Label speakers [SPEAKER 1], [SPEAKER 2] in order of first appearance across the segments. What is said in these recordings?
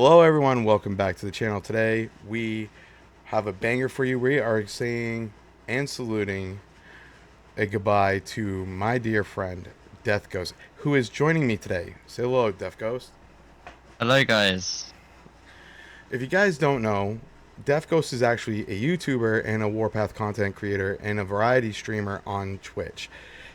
[SPEAKER 1] Hello everyone, welcome back to the channel. Today we have a banger for you. We are saying and saluting a goodbye to my dear friend DeathGhost, who is joining me today. Say hello, DeathGhost.
[SPEAKER 2] Hello, guys.
[SPEAKER 1] If you guys don't know, DeathGhost is actually a YouTuber and a Warpath content creator and a variety streamer on Twitch.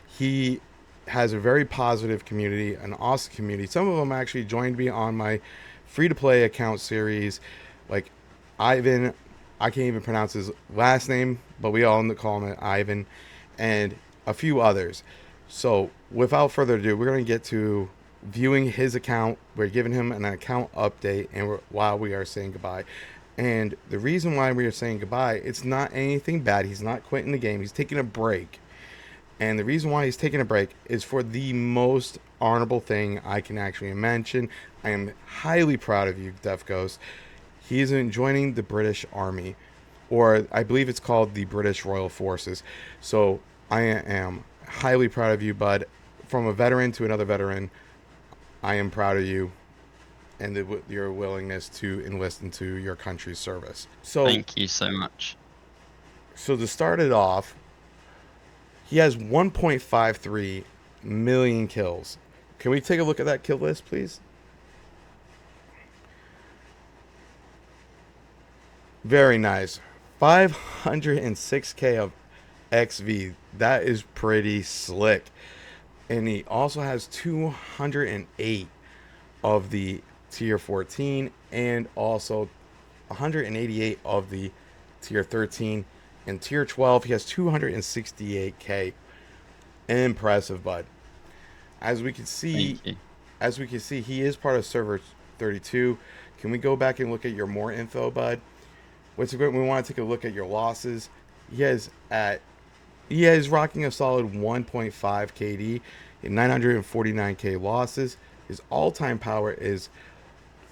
[SPEAKER 1] He has a very positive community, an awesome community. Some of them actually joined me on my free-to-play account series, like Ivan. I can't even pronounce his last name, but we all call him Ivan, and a few others. So, without further ado, we're going to get to viewing his account. We're giving him an account update, and while we are saying goodbye. And the reason why we are saying goodbye, it's not anything bad. He's not quitting the game. He's taking a break. And the reason why he's taking a break is for the most honorable thing I can actually mention. I am highly proud of you, Death Ghost. He is joining the British Army, or I believe it's called the British Royal Forces. So I am highly proud of you, bud. From a veteran to another veteran, I am proud of you and your willingness to enlist into your country's service. So,
[SPEAKER 2] Thank you so much.
[SPEAKER 1] so to start it off, he has 1.53 million kills. Can we take a look at that kill list, please? Very nice. 506k of XV. That is pretty slick. And he also has 208 of the tier 14 and also 188 of the tier 13 and tier 12. He has 268k. Impressive, bud. As we can see,
[SPEAKER 2] Thank you.
[SPEAKER 1] he is part of server 32. Can we go back and look at your more info, bud? What's great? We want to take a look at your losses. He has at he is rocking a solid 1.5 KD in 949k losses. His all-time power is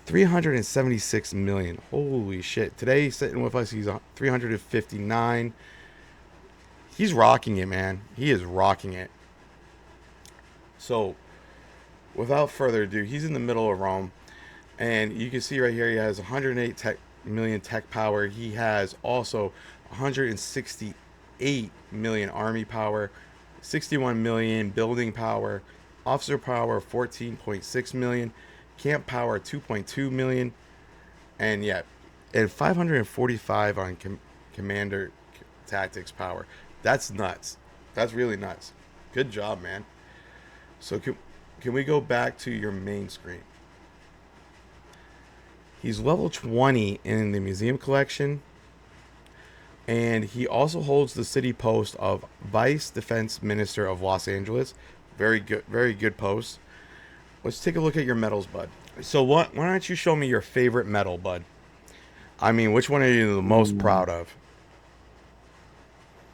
[SPEAKER 1] 376 million. Holy shit. Today he's sitting with us. He's 359. He's rocking it, man. He is rocking it. So, without further ado, he's in the middle of Rome. And you can see right here he has 108 million tech power. He has also 168 million army power, 61 million building power, officer power 14.6 million, camp power 2.2 million, and yeah, and 545 on commander tactics power. That's nuts. That's really nuts. Good job, man. So can we go back to your main screen? He's level 20 in the museum collection, and he also holds the city post of Vice Defense Minister of Los Angeles. Very good post. Let's take a look at your medals, bud. So what? Why don't you show me your favorite medal, bud? I mean, which one are you the most
[SPEAKER 2] Ooh.
[SPEAKER 1] proud of?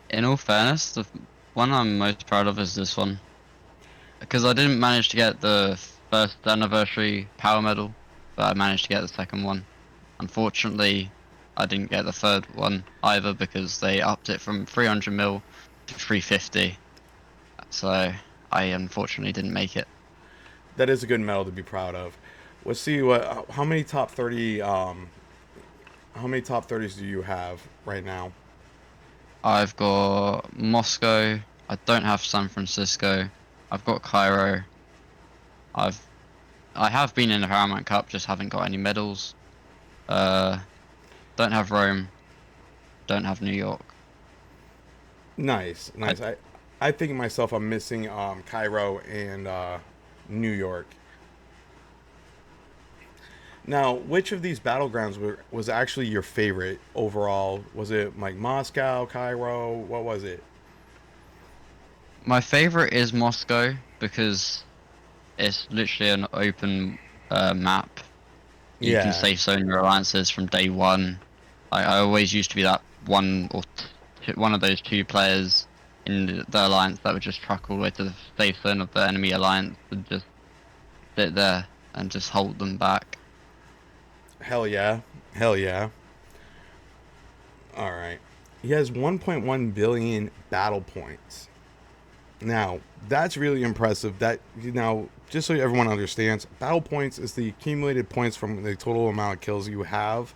[SPEAKER 2] In all fairness, the one I'm most proud of is this one. Because I didn't manage to get the first anniversary power medal, but I managed to get the second one. Unfortunately, I didn't get the third one either because they upped it from 300 mil to 350. So I unfortunately didn't make it.
[SPEAKER 1] That is a good medal to be proud of. Let's see what. How many top 30? How many top 30s do you have right now?
[SPEAKER 2] I've got Moscow. I don't have San Francisco. I've got Cairo. I've I have been in the Paramount Cup, just haven't got any medals. Uh, don't have Rome. Don't have New York.
[SPEAKER 1] Nice,
[SPEAKER 2] I
[SPEAKER 1] nice. I think myself, I'm missing Cairo and New York. Now, which of these battlegrounds was actually your favorite overall? Was it like Moscow, Cairo? What was it?
[SPEAKER 2] My favorite is Moscow because it's literally an open map. You can
[SPEAKER 1] Yeah,
[SPEAKER 2] safe zone your alliances from day one. I always used to be that one of those two players in the alliance that would just truck all the way to the safe zone of the enemy alliance and just sit there and just hold them back.
[SPEAKER 1] hell yeah, hell yeah. All right. He has 1.1 billion battle points. Now, that's really impressive. That now, just so everyone understands, battle points is the accumulated points from the total amount of kills you have,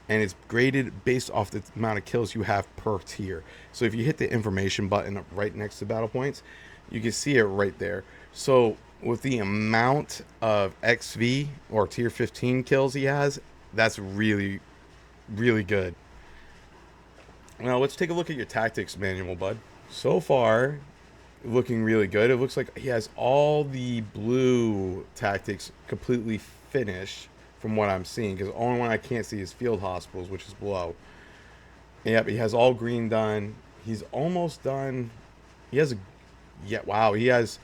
[SPEAKER 1] and it's graded based off the amount of kills you have per tier. So if you hit the information button right next to battle points, you can see it right there. So with the amount of XV or tier 15 kills he has, that's really, really good. Now let's take a look at your tactics manual, bud. So far, looking really good. It looks like he has all the blue tactics completely finished from what I'm seeing, because the only one I can't see is field hospitals, which is below. Yep, he has all green done. He's almost done. He has a, yeah, wow, he has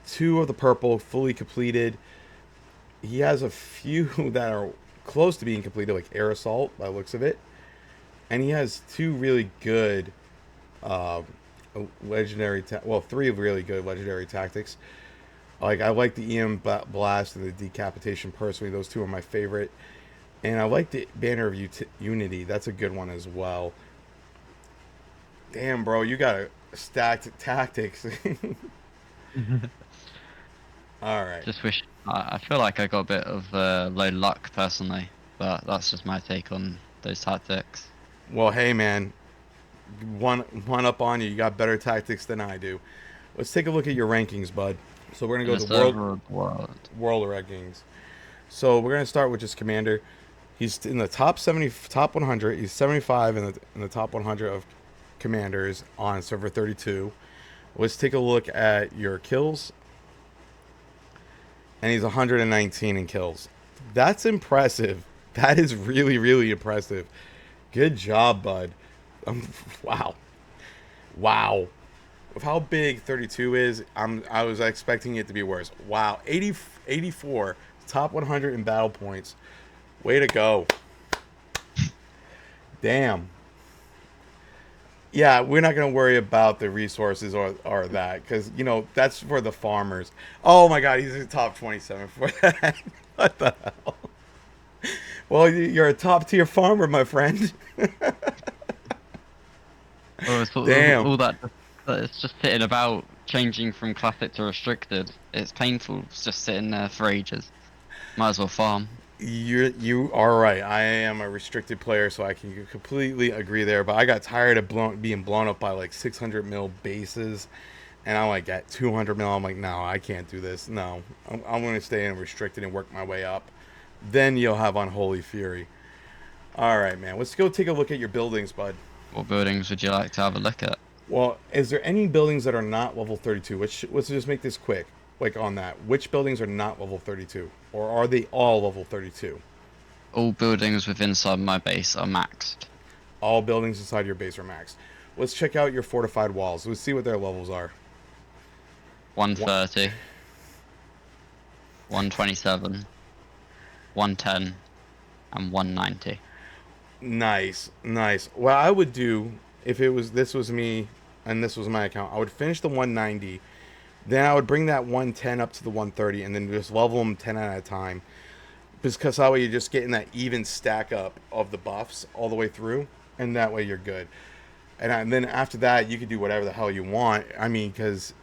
[SPEAKER 1] two of the purple fully completed. He has a few that are close to being completed, like air assault by the looks of it, and he has two really good uh, well, three really good legendary tactics. Like I like the EM blast and the decapitation personally; those two are my favorite. And I like the banner of unity. That's a good one as well. Damn, bro, you got a stacked tactics. All right.
[SPEAKER 2] Just wish I feel like I got a bit of low luck personally, but that's just my take on those tactics.
[SPEAKER 1] Well, hey, man, one up on you. You got better tactics than I do. Let's take a look at your rankings, bud. So we're gonna
[SPEAKER 2] In
[SPEAKER 1] go
[SPEAKER 2] the
[SPEAKER 1] to world
[SPEAKER 2] server world.
[SPEAKER 1] world rankings. So we're gonna start with just commander. He's in the top 70, top 100. He's 75 in the top 100 of commanders on server 32. Let's take a look at your kills, and he's 119 in kills. That's impressive. That is really, really impressive. Good job, bud. Um, wow, wow. With how big 32 is, I was expecting it to be worse. Wow, 84, top 100 in battle points. Way to go. Damn. Yeah, we're not gonna worry about the resources or that, because that's for the farmers. Oh my God, he's in top 27 for that. What the hell? Well, you're a top tier farmer, my friend.
[SPEAKER 2] Oh, it's
[SPEAKER 1] Damn.
[SPEAKER 2] all that it's just sitting about changing from classic to restricted. It's painful. It's just sitting there for ages. Might as well farm.
[SPEAKER 1] You are right. I am a restricted player, so I can completely agree there. But I got tired of being blown up by like 600 mil bases, and I'm like at 200 mil. I'm like, no, I can't do this. No, I'm going to stay in restricted and work my way up. Then you'll have Unholy Fury. All right, man. Let's go take a look at your buildings, bud.
[SPEAKER 2] What buildings would you like to have a look at?
[SPEAKER 1] Well, is there any buildings that are not level 32? Let's just make this quick. Like on that, which buildings are not level 32, or are they all level 32?
[SPEAKER 2] All buildings within inside my base are maxed.
[SPEAKER 1] All buildings inside your base are maxed. Let's check out your fortified walls. Let's see what their levels are.
[SPEAKER 2] 130, 127, 110, and 190.
[SPEAKER 1] Nice, nice. What I would do if this was me and this was my account, I would finish the 190, then I would bring that 110 up to the 130, and then just level them 10 at a time. Because that way you're just getting that even stack up of the buffs all the way through, and that way you're good. And then after that, you can do whatever the hell you want. I mean, because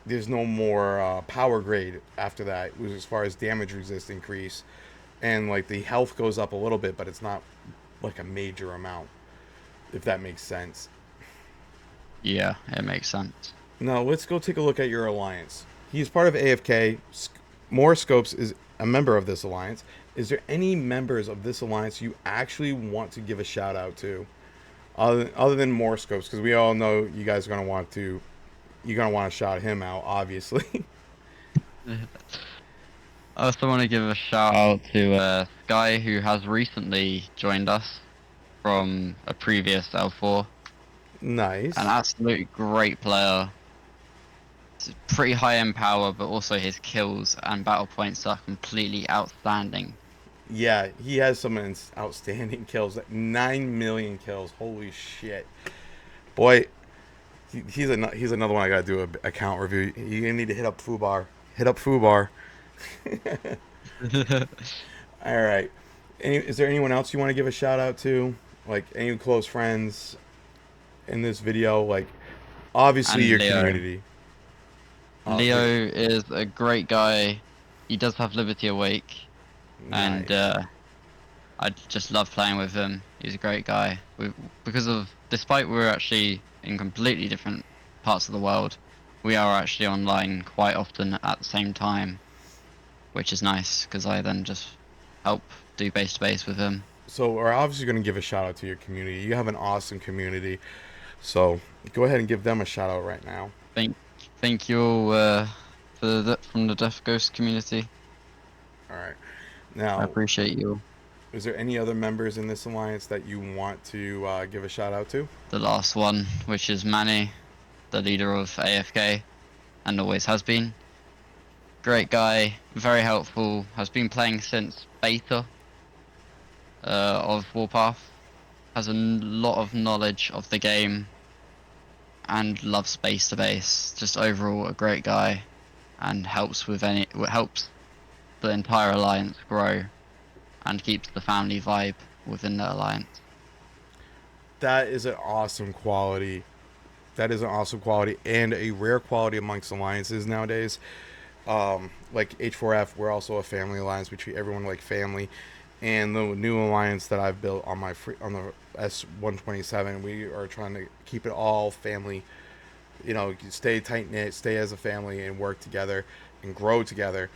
[SPEAKER 1] there's no more power grade after that, as far as damage resist increase, and like the health goes up a little bit, but it's not like a major amount, if that makes sense.
[SPEAKER 2] Yeah, it makes sense.
[SPEAKER 1] Now let's go take a look at your alliance. He's part of AFK. More Scopes is a member of this alliance. Is there any members of this alliance you actually want to give a shout out to, other than More Scopes? Because we all know you guys are gonna want to, you're gonna want to shout him out, obviously.
[SPEAKER 2] I also want to give a shout out to a guy who has recently joined us from a previous L4.
[SPEAKER 1] Nice.
[SPEAKER 2] An absolute great player. He's pretty high in power, but also his kills and battle points are completely outstanding.
[SPEAKER 1] Yeah, he has some outstanding kills. 9 million kills. Holy shit, boy. He's another one I gotta do a account review. You need to hit up FUBAR. Hit up FUBAR. All right. Is there anyone else you want to give a shout out to? Like any close friends in this video? Like Obviously,
[SPEAKER 2] And
[SPEAKER 1] your
[SPEAKER 2] Leo.
[SPEAKER 1] community.
[SPEAKER 2] Leo
[SPEAKER 1] The
[SPEAKER 2] is a great guy. He does have Liberty Awake, and
[SPEAKER 1] nice.
[SPEAKER 2] I just love playing with him. He's a great guy. Because of, despite we're actually in completely different parts of the world, we are actually online quite often at the same time, which is nice because I then just help do base to base with him.
[SPEAKER 1] So we're obviously going to give a shout out to your community. You have an awesome community. So go ahead and give them a shout out right now.
[SPEAKER 2] Thank, thank you all from the DeathGhost community.
[SPEAKER 1] All right.
[SPEAKER 2] I
[SPEAKER 1] Now,
[SPEAKER 2] appreciate you all.
[SPEAKER 1] is there any other members in this alliance that you want to give a shout out to?
[SPEAKER 2] The last one, which is Manny, the leader of AFK, and always has been. Great guy, very helpful, has been playing since beta of Warpath, has a lot of knowledge of the game, and loves base to base. Just overall a great guy, and helps the entire alliance grow and keeps the family vibe within the alliance.
[SPEAKER 1] That is an awesome quality. That is an awesome quality and a rare quality amongst alliances nowadays. Like H4F, we're also a family alliance. We treat everyone like family. And the new alliance that I've built on on the S127, we are trying to keep it all family. You know, stay tight knit, stay as a family, and work together and grow together.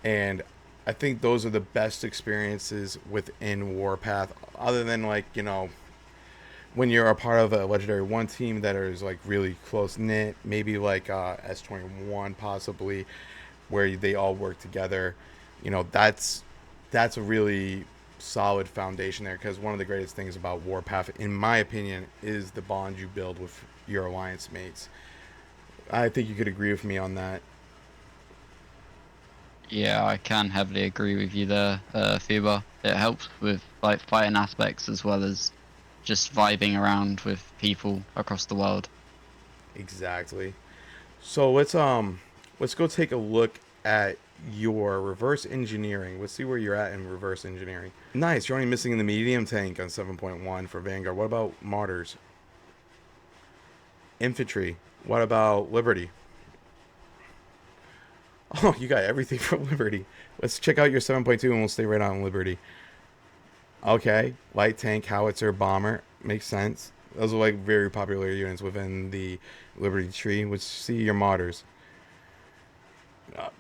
[SPEAKER 1] And I think those are the best experiences within Warpath. Other than like when you're a part of a legendary one team that is like really close knit, maybe like S21 possibly, where they all work together. That's a really solid foundation there, because one of the greatest things about Warpath, in my opinion, is the bond you build with your alliance mates. I think you could agree with me on that.
[SPEAKER 2] Yeah, I can heavily agree with you there, FUBAR. It helps with like fighting aspects as well as just vibing around with people across the world.
[SPEAKER 1] Exactly. So let's go take a look at your reverse engineering. Let's see where you're at in reverse engineering. Nice. You're only missing the medium tank on 7.1 for Vanguard. What about Martyrs? Infantry. What about Liberty? Oh, you got everything from Liberty. Let's check out your 7.2 and we'll stay right on Liberty. Okay. Light tank, howitzer, bomber. Makes sense. Those are like very popular units within the Liberty tree. Let's see your Martyrs.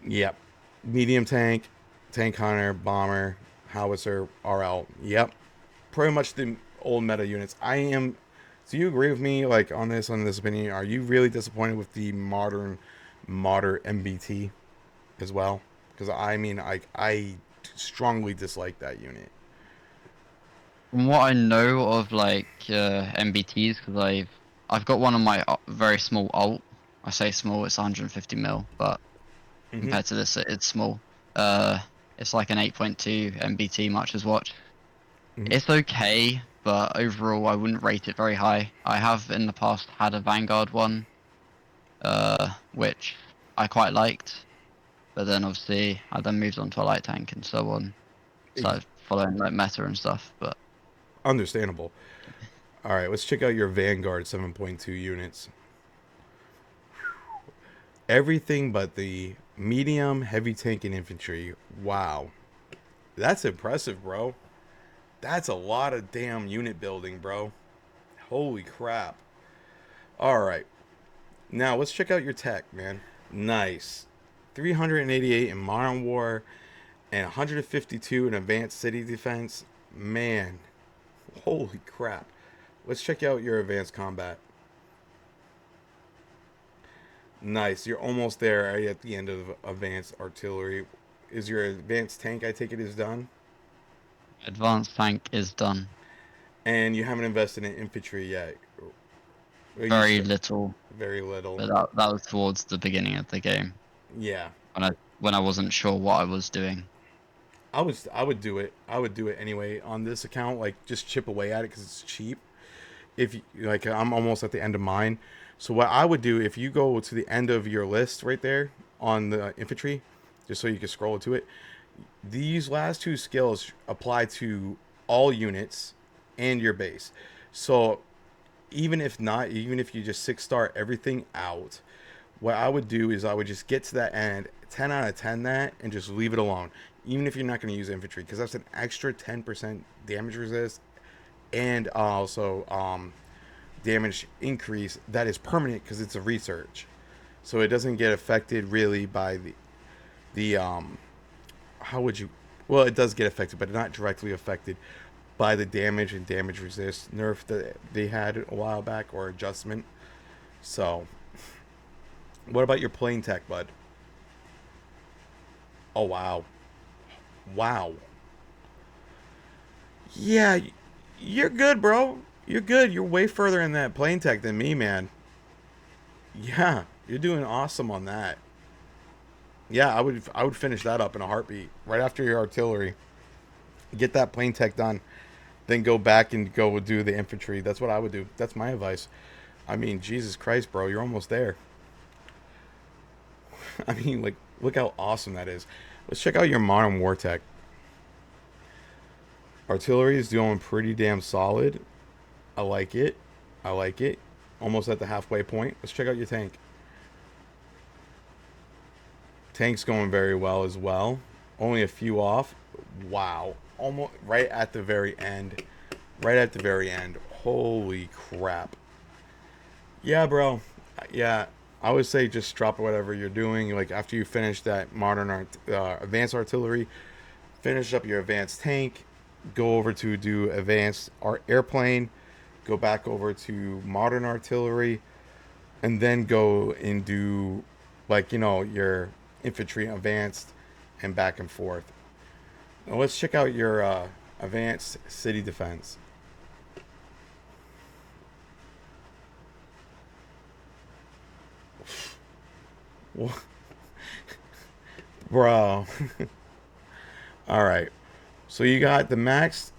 [SPEAKER 1] Yep. Medium tank, tank hunter, bomber, howitzer, RL. Yep. Pretty much the old meta units. I am. Do you agree with me, like on this opinion? Are you really disappointed with the modern MBT as well? Because I mean, I strongly dislike that unit.
[SPEAKER 2] From what I know of like MBTs, because I've got one on my very small alt. I say small, it's 150 mil, but
[SPEAKER 1] Mm-hmm.
[SPEAKER 2] compared to this, it's small. Uh, it's like an 8.2 MBT Marcher's Watch.
[SPEAKER 1] Mm-hmm.
[SPEAKER 2] It's okay, but overall, I wouldn't rate it very high. I have in the past had a Vanguard one, which I quite liked, but then obviously I then moved on to a light tank and so on, started following like meta and stuff. But
[SPEAKER 1] Understandable. All right, let's check out your Vanguard 7.2 units. Everything but the medium, heavy tank, and infantry. Wow. That's impressive, bro. That's a lot of damn unit building, bro. Holy crap. All right. Now, let's check out your tech, man. Nice. 388 in Modern War and 152 in Advanced City Defense. Man. Holy crap. Let's check out your Advanced Combat. Nice. You're almost there right at the end of Advanced Artillery. Is your Advanced Tank, I take it, is done?
[SPEAKER 2] advanced tank is done.
[SPEAKER 1] And you haven't invested in infantry yet. You
[SPEAKER 2] Very
[SPEAKER 1] st-
[SPEAKER 2] little,
[SPEAKER 1] very little.
[SPEAKER 2] but that was towards the beginning of the game
[SPEAKER 1] Yeah.
[SPEAKER 2] when I wasn't sure what I was doing.
[SPEAKER 1] I would do it. I would do it anyway on this account. Like just chip away at it because it's cheap. If you, like I'm almost at the end of mine, so what I would do if you go to the end of your list right there on the infantry, just so you can scroll to it. These last two skills apply to all units and your base. So even if not, even if you just 6-star everything out, what I would do is I would just get to that end, 10 out of 10 that, and just leave it alone. Even if you're not going to use infantry, because that's an extra 10% damage resist and also damage increase that is permanent because it's a research. So it doesn't get affected really by the how would you, well, it does get affected, but not directly affected by the damage and damage resist nerf that they had a while back, or adjustment. So what about your plane tech, bud? Oh wow. Wow. Yeah, you're good, bro. You're good. You're way further in that plane tech than me, man. Yeah, you're doing awesome on that. Yeah, I would finish that up in a heartbeat right after your artillery. Get that plane tech done, then go back and go do the infantry. That's what I would do. That's my advice. I mean, Jesus Christ, bro, you're almost there. I mean, like, look how awesome that is. Let's check out your modern war tech. Artillery is doing pretty damn solid. I like it. I like it. Almost at the halfway point. Let's check out your tank. Tank's going very well as well. Only a few off. Wow. Almost right at the very end. Right at the very end. Holy crap. Yeah, bro. Yeah. I would say just drop whatever you're doing. Like after you finish that advanced artillery, finish up your advanced tank, go over to do advanced airplane, go back over to modern artillery, and then go and do like your infantry advanced and back and forth. Now let's check out your advanced city defense. Bro. All right. So you got the max.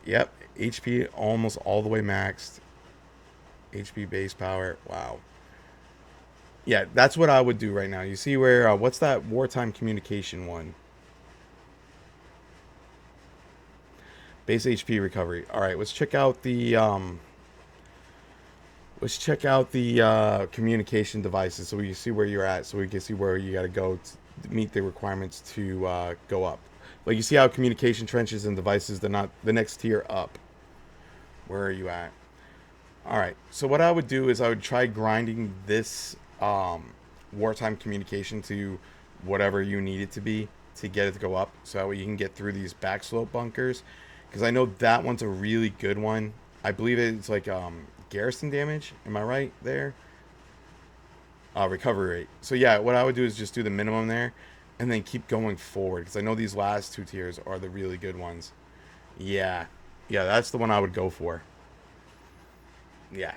[SPEAKER 1] Yep. HP almost all the way maxed. HP base power. Wow. Yeah, that's what I would do right now. You see where what's that wartime communication one? Base HP recovery. All right, let's check out the communication devices so we can see where you're at, so we can see where you got to go to meet the requirements to go up. Like you see how communication trenches and devices, they're not the next tier up. Where are you at? All right. So what I would do is I would try grinding this wartime communication to whatever you need it to be to get it to go up, so that way you can get through these backslope bunkers. Because I know that one's a really good one. I believe it's like garrison damage. Am I right there? Recovery rate. So yeah, what I would do is just do the minimum there, and then keep going forward. Because I know these last two tiers are the really good ones. Yeah, yeah, that's the one I would go for. Yeah,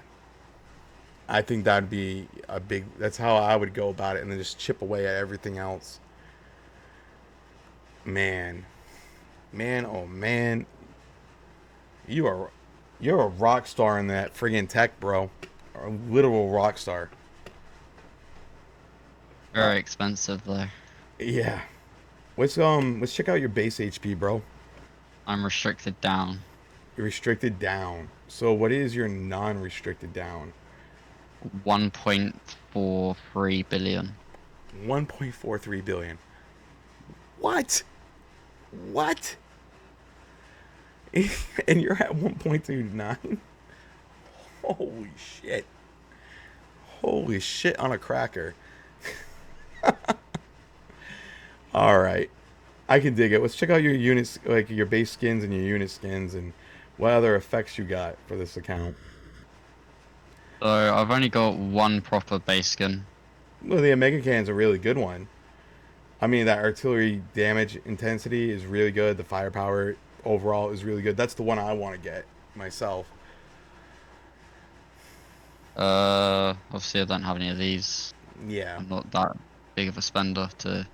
[SPEAKER 1] I think that'd be a big. That's how I would go about it, and then just chip away at everything else. Man, man, oh man, you are you're a rock star in that friggin' tech, bro. A literal rock star. Uh,
[SPEAKER 2] Very expensive though.
[SPEAKER 1] yeah. Let's check out your base HP, bro.
[SPEAKER 2] I'm restricted down.
[SPEAKER 1] You're restricted down. So what is your non-restricted down?
[SPEAKER 2] 1.43 billion.
[SPEAKER 1] 1.43 billion. What? What? And you're at 1.29? Holy shit. Holy shit on a cracker. All right. I can dig it. Let's check out your units, like your base skins and your unit skins, and what other effects you got for this account.
[SPEAKER 2] So I've only got one proper base skin.
[SPEAKER 1] Well, the Omega Can's a really good one. I mean, that artillery damage intensity is really good. The firepower overall is really good. That's the one I want to get myself.
[SPEAKER 2] Obviously I don't have any of these.
[SPEAKER 1] Yeah.
[SPEAKER 2] I'm not that big of a spender to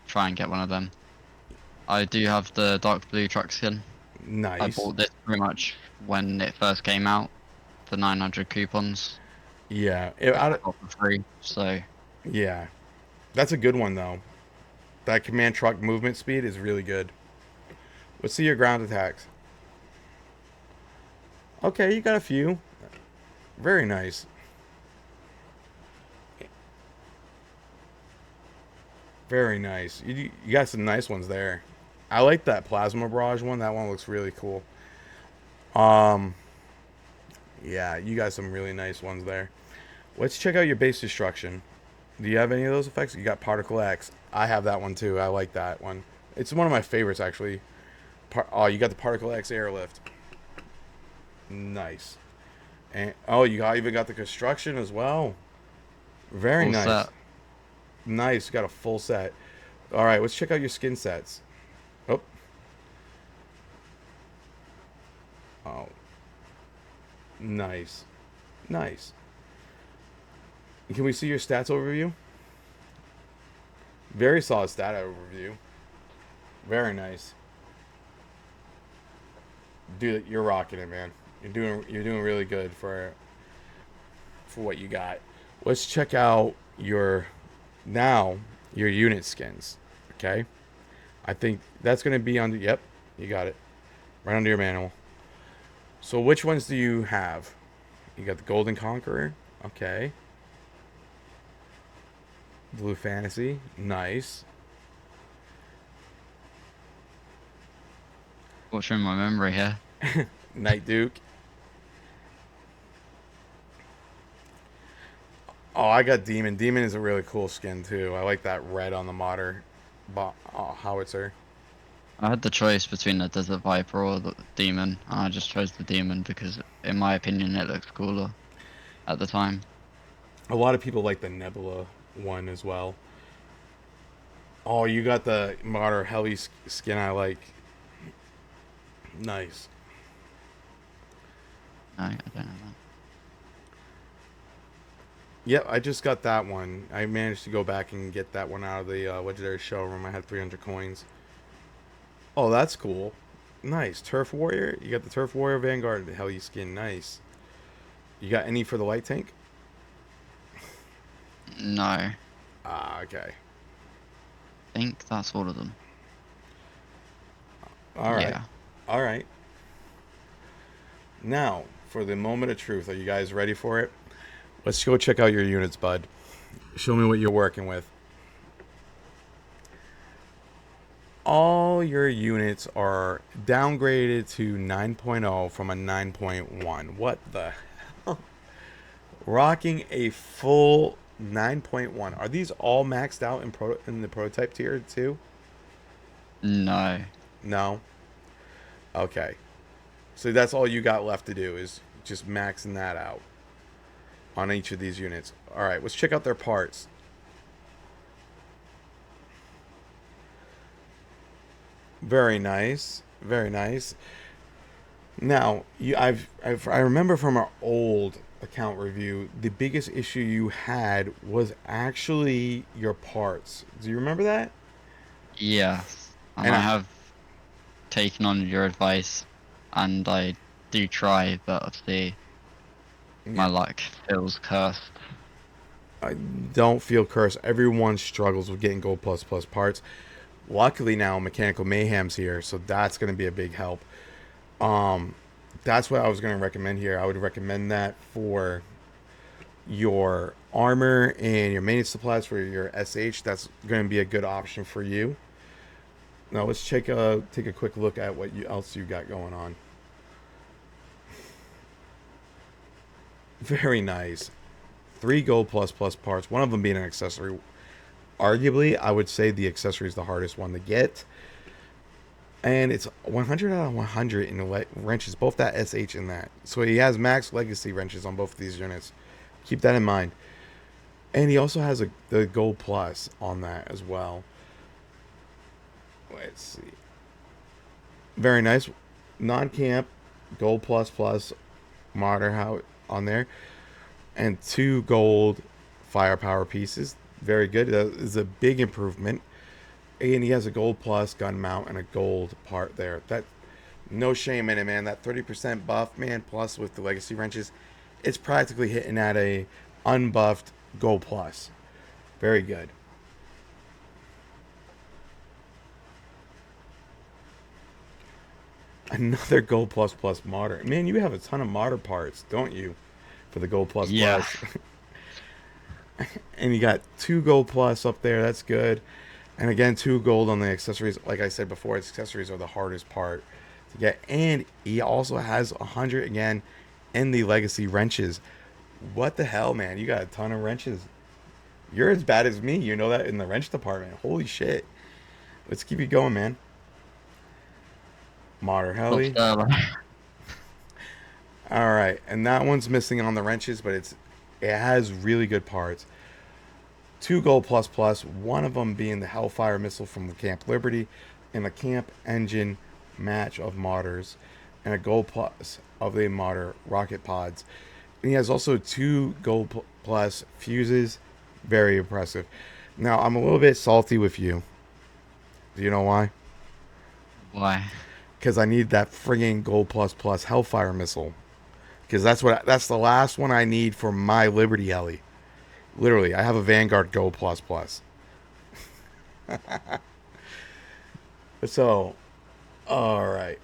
[SPEAKER 2] try and get one of them. I do have the dark blue truck skin. I
[SPEAKER 1] Nice.
[SPEAKER 2] bought this pretty much when it first came out for 900 coupons.
[SPEAKER 1] Yeah.
[SPEAKER 2] I got for free, so
[SPEAKER 1] Yeah. That's a good one, though. That command truck movement speed is really good. Let's see your ground attacks. Okay, you got a few. Very nice. Very nice. You got some nice ones there. I like that plasma barrage one. That one looks really cool. Um, yeah, you got some really nice ones there. Let's check out your base destruction. Do you have any of those effects? You got particle X. I have that one too. I like that one. It's one of my favorites actually. Oh, you got the particle X airlift. Nice. And oh, even got the construction as well. Very
[SPEAKER 2] All
[SPEAKER 1] nice.
[SPEAKER 2] set.
[SPEAKER 1] Nice. You got a full set. All right, let's check out your skin sets. Oh, oh, nice, nice. Can we see your stats overview? Very solid stat overview. Very nice. Dude, you're rocking it, man. You're doing really good for what you got. Let's check out now your unit skins. Okay? I think that's gonna be under yep, you got it. Right under your manual. So which ones do you have? You got the Golden Conqueror. Okay. Blue Fantasy. Nice.
[SPEAKER 2] Watching my memory here.
[SPEAKER 1] Night Duke. Oh, I got Demon. Demon is a really cool skin too. I like that red on the modder howitzer.
[SPEAKER 2] I had the choice between the Desert Viper or the Demon, and I just chose the Demon because, in my opinion, it looks cooler at the time.
[SPEAKER 1] A lot of people like the Nebula one as well. Oh, you got the modder heli skin. I like. Nice.
[SPEAKER 2] No, I don't know
[SPEAKER 1] Yep, I just got that one. I managed to go back and get that one out of the legendary showroom. I had 300 coins. Oh, that's cool. Nice. Turf Warrior. You got the Turf Warrior Vanguard heli skin. Nice. You got any for the light tank?
[SPEAKER 2] that. No, I
[SPEAKER 1] Ah, okay.
[SPEAKER 2] think that's all of them.
[SPEAKER 1] All right.
[SPEAKER 2] Yeah.
[SPEAKER 1] All right. Now, for the moment of truth. Are you guys ready for it? Let's go check out your units, bud. Show me what you're working with. All your units are downgraded to 9.0 from a 9.1. What the hell? Rocking a full 9.1. Are these all maxed out in the prototype tier too?
[SPEAKER 2] No.
[SPEAKER 1] No. Okay. So that's all you got left to do is just maxing that out on each of these units. All right, let's check out their parts. Very nice. Very nice. Now, I remember from our old account review, the biggest issue you had was actually your parts. Do you remember that?
[SPEAKER 2] Yes. And
[SPEAKER 1] And
[SPEAKER 2] I
[SPEAKER 1] I,
[SPEAKER 2] have taken on your advice, and I do try, but obviously my
[SPEAKER 1] yeah,
[SPEAKER 2] luck feels cursed.
[SPEAKER 1] I don't feel cursed. Everyone struggles with getting Gold Plus Plus parts. Luckily now, Mechanical Mayhem's here, so that's going to be a big help. Um, that's what I was going to recommend here. I would recommend that for your armor and your maintenance supplies for your SH. That's going to be a good option for you. Now let's take a quick look at what else you got going on. Very nice. 3 Gold Plus Plus parts. One of them being an accessory. Arguably, I would say the accessory is the hardest one to get. And it's 100 out of 100 in the wrenches, both that SH and that. So he has max legacy wrenches on both of these units. Keep that in mind. And he also has the Gold Plus on that as well. Let's see. Very nice. Non-camp Gold Plus Plus modder how on there. And 2 gold firepower pieces. Very good. That is a big improvement. And he has a Gold Plus gun mount and a gold part there. That no shame in it, man. That 30% buff, man, plus with the legacy wrenches, it's practically hitting at a unbuffed Gold Plus. Very good. Another Gold Plus Plus modder. Man, you have a ton of modder parts, don't you? for the gold plus
[SPEAKER 2] Yeah.
[SPEAKER 1] plus. And you got 2 gold plus up there. That's good. And again, 2 gold on the accessories. Like I said before, accessories are the hardest part to get. And he also has 100 again in the legacy wrenches. What the hell, man? You got a ton of wrenches. You're as bad as me. You know that in the wrench department. Holy shit. Let's keep it going, man. Modern
[SPEAKER 2] Top
[SPEAKER 1] heli.
[SPEAKER 2] server.
[SPEAKER 1] All right, and that one's missing on the wrenches, but it has really good parts. 2 gold plus plus. One of them being the Hellfire missile from the Camp Liberty, and the Camp Engine match of modders, and a gold plus of the modder rocket pods. And he has also 2 gold plus fuses. Very impressive. Now I'm a little bit salty with you. Do you know why?
[SPEAKER 2] Why?
[SPEAKER 1] Because I need that frigging gold plus plus Hellfire missile. Because that's the last one I need for my Liberty heli. Literally, I have a Vanguard Go plus plus. So, all right.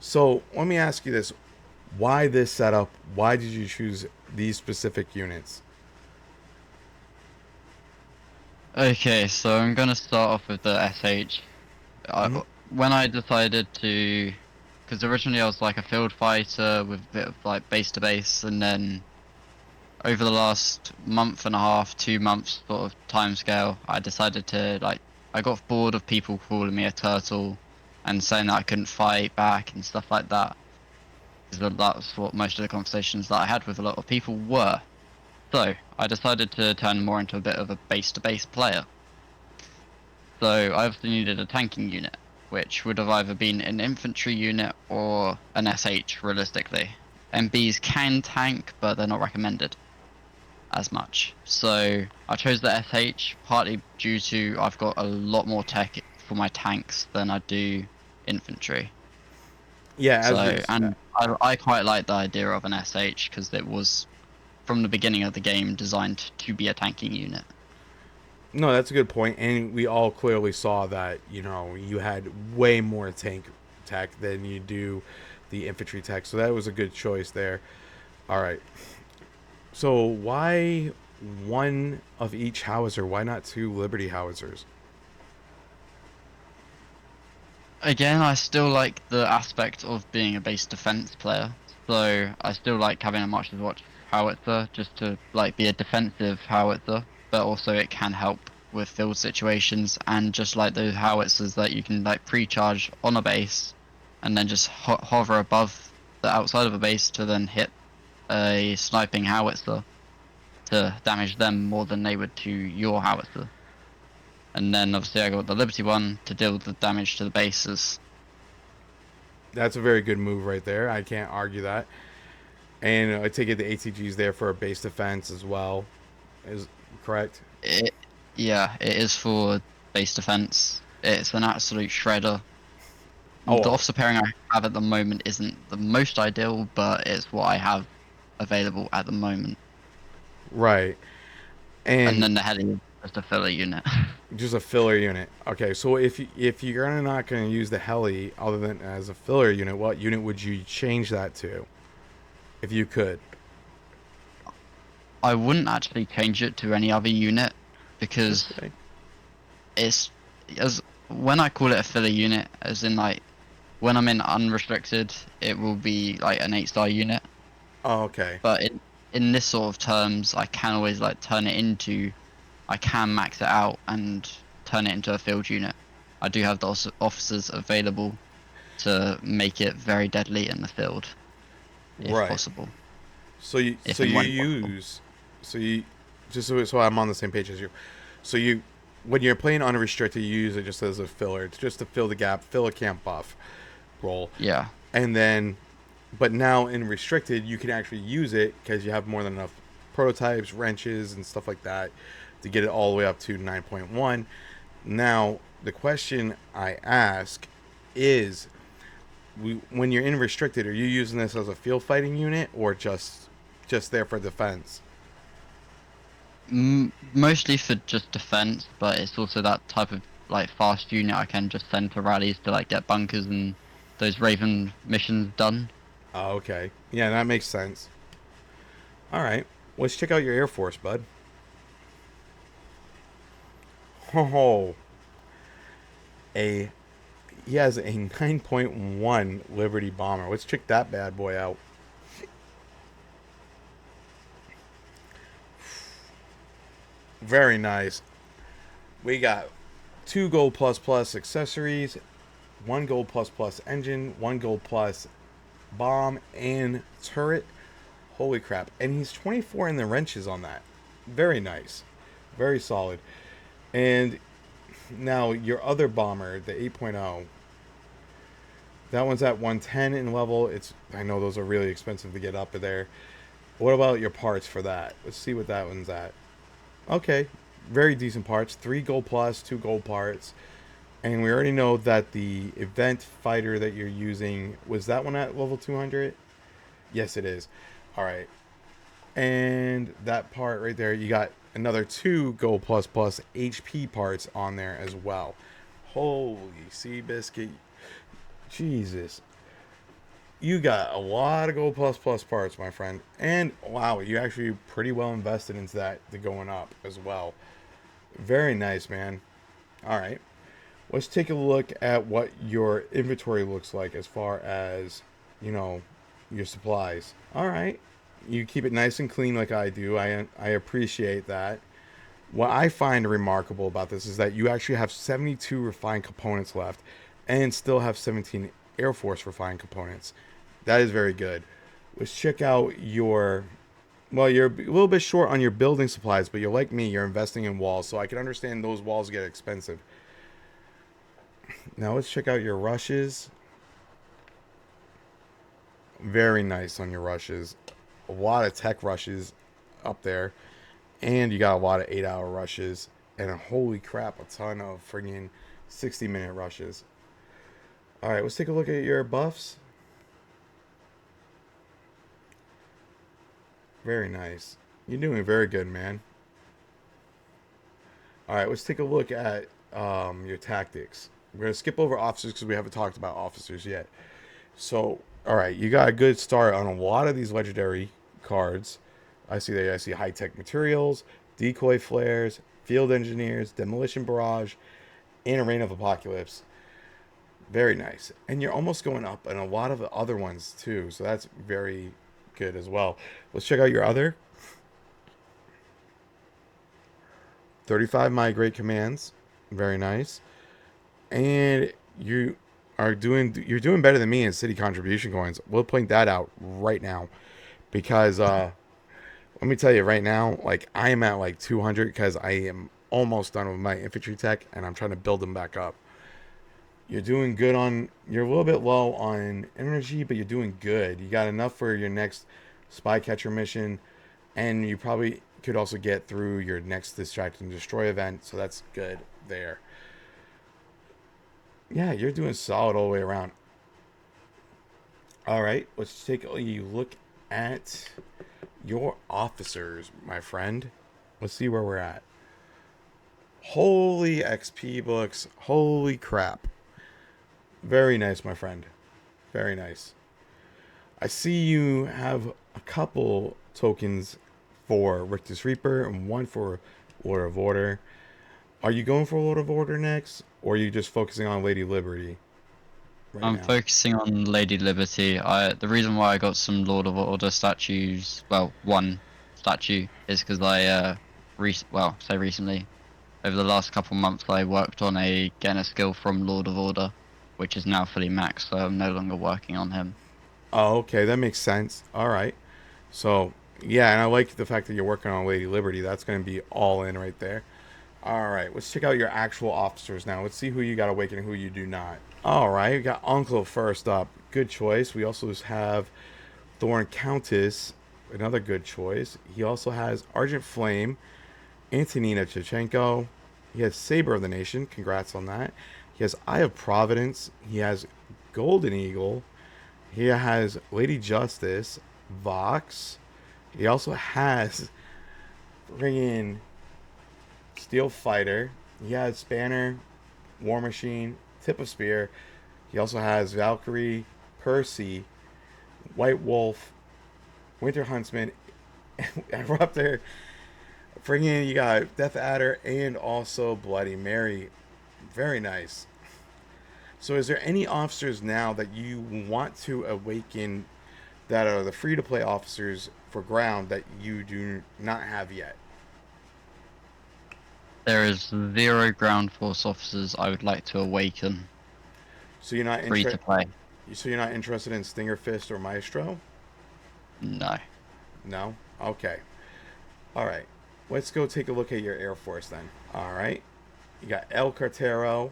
[SPEAKER 1] So let me ask you this: why this setup? Why did you choose these specific units?
[SPEAKER 2] Okay, so I'm gonna start off with the SH.
[SPEAKER 1] Hmm.
[SPEAKER 2] When I decided to, because originally I was like a field fighter with a bit of like base to base, and then over the last month and a half, 2 months sort of time scale, I decided to like, I got bored of people calling me a turtle and saying that I couldn't fight back and stuff like that. Because that's what most of the conversations that I had with a lot of people were. So I decided to turn more into a bit of a base to base player. So I obviously needed a tanking unit, which would have either been an infantry unit or an SH realistically. MBs can tank, but they're not recommended as much. So I chose the SH partly due to I've got a lot more tech for my tanks than I do infantry.
[SPEAKER 1] Yeah, as
[SPEAKER 2] So,
[SPEAKER 1] you're.
[SPEAKER 2] and I quite like the idea of an SH because it was from the beginning of the game designed to be a tanking unit.
[SPEAKER 1] No, that's a good point, and we all clearly saw that you had way more tank tech than you do the infantry tech, so that was a good choice there. All right, so why one of each howitzer? Why not 2 Liberty howitzers?
[SPEAKER 2] Again, I still like the aspect of being a base defense player. So I still like having a much as watch howitzer just to like be a defensive howitzer, but also it can help with field situations and just like those howitzers that you can like pre-charge on a base and then just hover above the outside of a base to then hit a sniping howitzer to damage them more than they would to your howitzer. And then obviously I got the Liberty one to deal the damage to the bases.
[SPEAKER 1] That's a very good move right there. I can't argue that. And I take it the ATG is there for a base defense as well. Is correct?
[SPEAKER 2] It, yeah, it is for base defense. It's an absolute shredder. The
[SPEAKER 1] Oh,
[SPEAKER 2] officer pairing I have at the moment isn't the most ideal, but it's what I have available at the moment.
[SPEAKER 1] right.
[SPEAKER 2] And
[SPEAKER 1] And
[SPEAKER 2] then the heli is just a filler unit.
[SPEAKER 1] just a filler unit. Okay, so if you're not going to use the heli other than as a filler unit, what unit would you change that to, if you could?
[SPEAKER 2] I wouldn't actually change it to any other unit because
[SPEAKER 1] Okay.
[SPEAKER 2] it's as when I call it a filler unit, as in like when I'm in unrestricted, it will be like an 8-star unit.
[SPEAKER 1] Oh, okay.
[SPEAKER 2] But in this sort of terms, I can always like turn it into, I can max it out and turn it into a field unit. I do have the officers available to make it very deadly in the field, if
[SPEAKER 1] Right.
[SPEAKER 2] possible,
[SPEAKER 1] So you
[SPEAKER 2] if
[SPEAKER 1] so
[SPEAKER 2] and
[SPEAKER 1] you
[SPEAKER 2] when possible.
[SPEAKER 1] use so you just so I'm on the same page as you. So you when you're playing unrestricted, you use it just as a filler. It's just to fill the gap, fill a camp buff role,
[SPEAKER 2] Yeah,
[SPEAKER 1] and then but now in restricted, you can actually use it because you have more than enough prototypes, wrenches, and stuff like that to get it all the way up to 9.1. Now the question I ask is, when you're in restricted, are you using this as a field fighting unit or just there for defense?
[SPEAKER 2] Mostly for just defense, but it's also that type of like fast unit I can just send to rallies to like get bunkers and those Raven missions done.
[SPEAKER 1] Oh, okay. Yeah, that makes sense. All right. Let's check out your Air Force, bud. Oh, a he has a 9.1 Liberty bomber. Let's check that bad boy out. Very nice. We got two Gold Plus Plus accessories, one Gold Plus Plus engine, one Gold Plus bomb and turret. Holy crap. And he's 24 in the wrenches on that. Very nice. Very solid. And now your other bomber, the 8.0, that one's at 110 in level. It's I know those are really expensive to get up there. What about your parts for that? Let's see what that one's at. Okay, very decent parts. 3 gold plus, 2 gold parts. And we already know that the event fighter that you're using, was that one at level 200? Yes, it is. All right. And that part right there, you got another 2 gold plus plus HP parts on there as well. Holy Seabiscuit. Jesus. You got a lot of gold plus plus parts, my friend. And wow, you actually pretty well invested into that to going up as well. Very nice, man. All right. Let's take a look at what your inventory looks like as far as, you know, your supplies. All right. You keep it nice and clean like I do. I appreciate that. What I find remarkable about this is that you actually have 72 refined components left and still have 17 Air Force refined components. That is very good. Let's check out your. Well, you're a little bit short on your building supplies, but you're like me, you're investing in walls, so I can understand those walls get expensive. Now let's check out your rushes. Very nice on your rushes. A lot of tech rushes up there. And you got a lot of 8-hour rushes. And holy crap, a ton of friggin' 60-minute rushes. Alright, let's take a look at your buffs. Very nice. You're doing very good, man. Alright, let's take a look at your tactics. We're going to skip over officers because we haven't talked about officers yet. So, alright, you got a good start on a lot of these legendary cards. I see high-tech materials, decoy flares, field engineers, demolition barrage, and a rain of apocalypse. Very nice. And you're almost going up in a lot of the other ones too, so that's very good as well. Let's check out your other 35 migrate commands. Very nice. And you're doing better than me in city contribution coins. We'll point that out right now because let me tell you right now, like I am at like 200 because I am almost done with my infantry tech and I'm trying to build them back up. You're doing good on. You're a little bit low on energy, but you're doing good. You got enough for your next spy catcher mission, and you probably could also get through your next distract and destroy event. So that's good there. Yeah, you're doing solid all the way around. All right, let's take a look at your officers, my friend. Let's see where we're at. Holy XP books. Holy crap. Very nice, my friend. Very nice. I see you have a couple tokens for Rictus Reaper and one for Lord of Order. Are you going for Lord of Order next, or are you just focusing on Lady Liberty right
[SPEAKER 2] I'm
[SPEAKER 1] now?
[SPEAKER 2] focusing on Lady Liberty. The reason why I got some Lord of Order statues, well, one statue, is because say recently, over the last couple months, I worked on getting a skill from Lord of Order, which is now fully maxed, so I'm no longer working on him.
[SPEAKER 1] Oh, okay, that makes sense. All right. So, yeah, and I like the fact that you're working on Lady Liberty. That's going to be all in right there. All right, let's check out your actual officers now. Let's see who you got awakened and who you do not. All right, we got Uncle first up. Good choice. We also have Thorn Countess, another good choice. He also has Argent Flame, Antonina Chechenko. He has Saber of the Nation. Congrats on that. He has Eye of Providence. He has Golden Eagle. He has Lady Justice, Vox. He also has bringing Steel Fighter. He has Spanner, War Machine, Tip of Spear. He also has Valkyrie, Percy, White Wolf, Winter Huntsman, We're up there. Bringing you got Death Adder and also Bloody Mary. Very nice. So, is there any officers now that you want to awaken that are the free to play officers for ground that you do not have yet?
[SPEAKER 2] There is 0 ground force officers I would like to awaken
[SPEAKER 1] So you're not
[SPEAKER 2] free to play.
[SPEAKER 1] interested in Stinger Fist or Maestro?
[SPEAKER 2] No.
[SPEAKER 1] No. Okay. All right. Let's go take a look at your Air Force then. All right. You got El Cartero.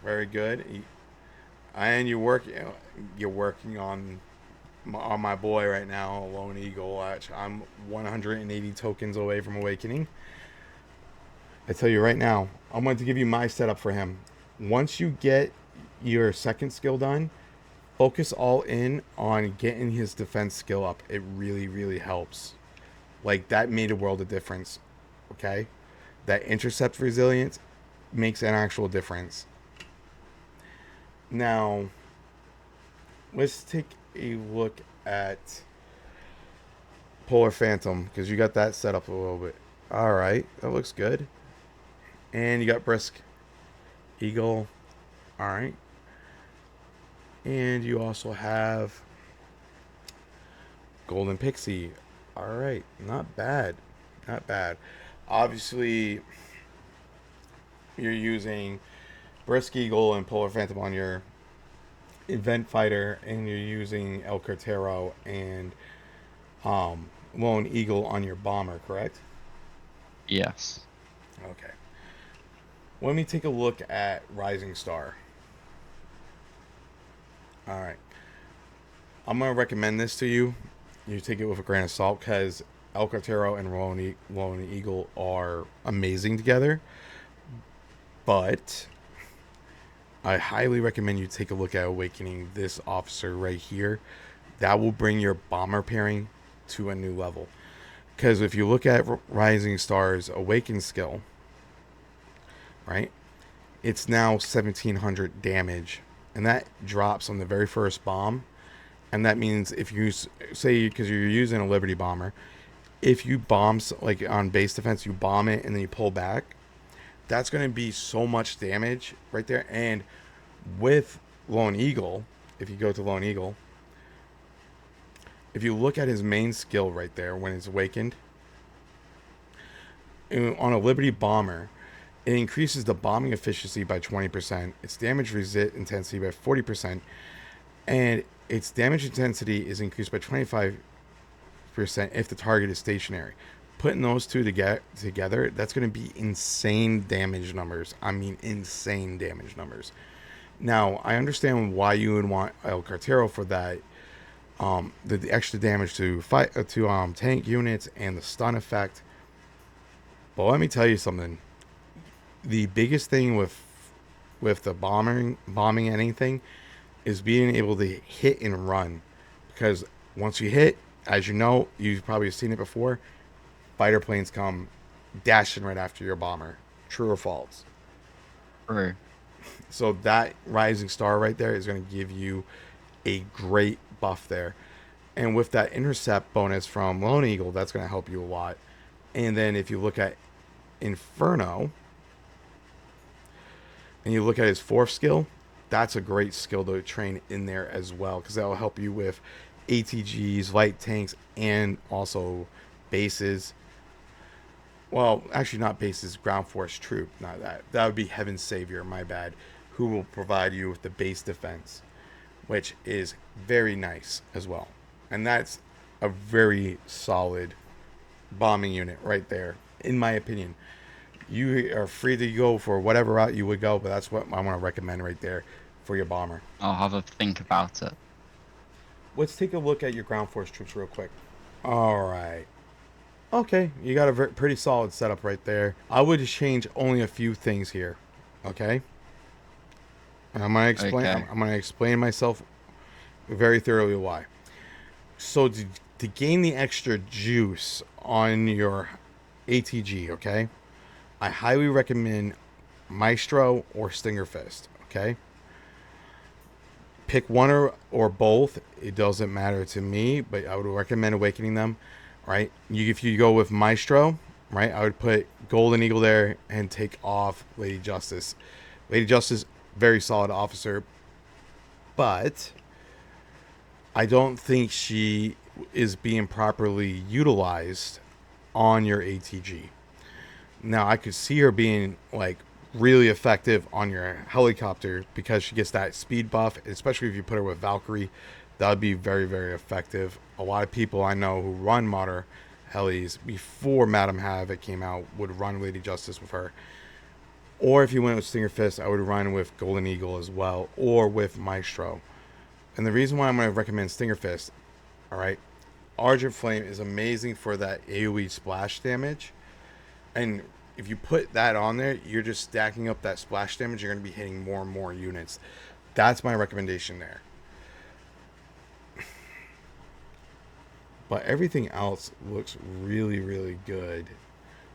[SPEAKER 1] Very good. And you're working on my boy right now, Lone Eagle. I'm 180 tokens away from awakening. I tell you right now, I'm going to give you my setup for him. Once you get your second skill done, focus all in on getting his defense skill up. It really, really helps. Like, that made a world of difference. Okay? That intercept resilience makes an actual difference. Now, let's take a look at Polar Phantom because you got that set up a little bit. All right, that looks good. And you got Brisk Eagle. All right. And you also have Golden Pixie. All right, not bad. Not bad. Obviously, you're using Brisk Eagle and Polar Phantom on your Event Fighter, and you're using El Cartero and Lone Eagle on your bomber, correct?
[SPEAKER 2] Yes.
[SPEAKER 1] Okay. Let me take a look at Rising Star. All right. I'm going to recommend this to you. You take it with a grain of salt because El Cartero and Lone Eagle are amazing together. But I highly recommend you take a look at awakening this officer right here. That will bring your bomber pairing to a new level. Because if you look at Rising Star's awaken skill, right, it's now 1700 damage. And that drops on the very first bomb. And that means if you say, because you're using a Liberty bomber, if you bomb, like on base defense, you bomb it and then you pull back, that's going to be so much damage right there. And with Lone Eagle, if you go to Lone Eagle, if you look at his main skill right there when it's awakened, on a Liberty bomber, it increases the bombing efficiency by 20%, its damage resist intensity by 40%, and its damage intensity is increased by 25% if the target is stationary. Putting those two together, that's going to be insane damage numbers. I mean, insane damage numbers. Now, I understand why you would want El Cartero for that. The extra damage to tank units and the stun effect. But let me tell you something. The biggest thing with the bombing anything is being able to hit and run, because once you hit, as you know, you've probably seen it before, fighter planes come dashing right after your bomber. True or false?
[SPEAKER 2] True.
[SPEAKER 1] So that Rising Star right there is going to give you a great buff there. And with that intercept bonus from Lone Eagle, that's going to help you a lot. And then if you look at Inferno, and you look at his fourth skill, that's a great skill to train in there as well, because that will help you with ATGs, light tanks, and also bases. Well, actually, not bases, ground force troop. Not that. That would be Heaven's Savior, my bad, who will provide you with the base defense, which is very nice as well. And that's a very solid bombing unit right there, in my opinion. You are free to go for whatever route you would go, but that's what I want to recommend right there for your bomber.
[SPEAKER 2] I'll have a think about it.
[SPEAKER 1] Let's take a look at your ground force troops real quick. All right. Okay, you got a pretty solid setup right there. I would change only a few things here. Okay. And I'm gonna explain.
[SPEAKER 2] Okay.
[SPEAKER 1] I'm gonna explain myself very thoroughly why. So to gain the extra juice on your ATG, okay, I highly recommend Maestro or Stinger Fist. Okay. Pick one or both. It doesn't matter to me, but I would recommend awakening them. right? If you go with Maestro, right, I would put Golden Eagle there and take off Lady Justice. Lady Justice, very solid officer, but I don't think she is being properly utilized on your ATG. Now, I could see her being like really effective on your helicopter because she gets that speed buff, especially if you put her with Valkyrie. That would be very, very effective. A lot of people I know who run modern helis before Madam Havoc came out would run Lady Justice with her. Or if you went with Stinger Fist, I would run with Golden Eagle as well, or with Maestro. And the reason why I'm going to recommend Stinger Fist, all right, Argent Flame is amazing for that AoE splash damage. And if you put that on there, you're just stacking up that splash damage. You're going to be hitting more and more units. That's my recommendation there. But everything else looks really, really good.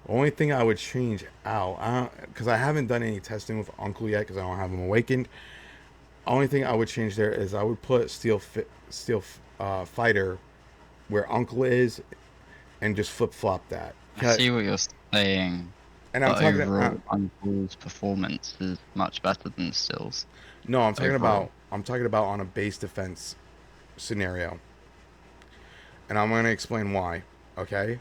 [SPEAKER 1] The only thing I would change out, because I haven't done any testing with Uncle yet, because I don't have him awakened. Only thing I would change there is I would put Steel Fighter where Uncle is, and just flip flop that.
[SPEAKER 2] I see what you're saying,
[SPEAKER 1] And I'm
[SPEAKER 2] but
[SPEAKER 1] talking.
[SPEAKER 2] overall, Uncle's performance is much better than Still's.
[SPEAKER 1] No,
[SPEAKER 2] Overall,
[SPEAKER 1] I'm talking about on a base defense scenario, and I'm going to explain why. Okay,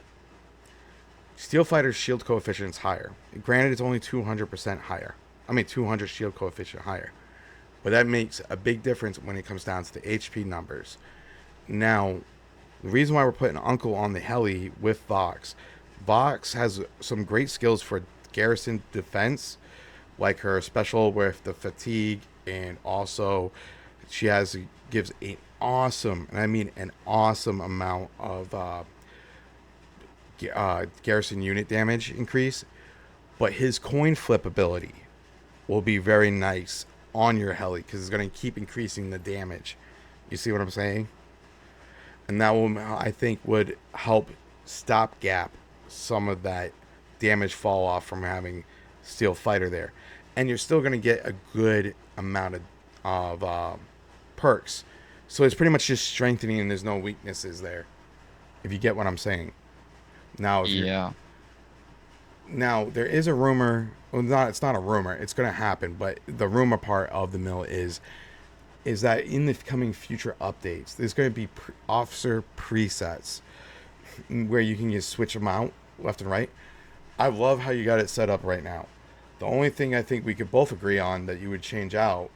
[SPEAKER 1] Steel Fighter's shield coefficient is higher. Granted, it's only 200% higher. I mean, 200 shield coefficient higher, but that makes a big difference when it comes down to the HP numbers. Now, the reason why we're putting Uncle on the heli with Vox, Vox has some great skills for garrison defense, like her special with the fatigue, and also she gives an awesome, and I mean an awesome amount of garrison unit damage increase. But his coin flip ability will be very nice on your heli because it's going to keep increasing the damage. You see what I'm saying? And that will, I think, would help stop gap some of that damage fall off from having Steel Fighter there. And you're still going to get a good amount of perks. So it's pretty much just strengthening, and there's no weaknesses there. If you get what I'm saying. Now, if you're
[SPEAKER 2] yeah.
[SPEAKER 1] now there is a rumor. Well, it's not a rumor. It's going to happen. But the rumor part of the mill is that in the coming future updates, there's going to be officer presets where you can just switch them out left and right. I love how you got it set up right now. The only thing I think we could both agree on that you would change out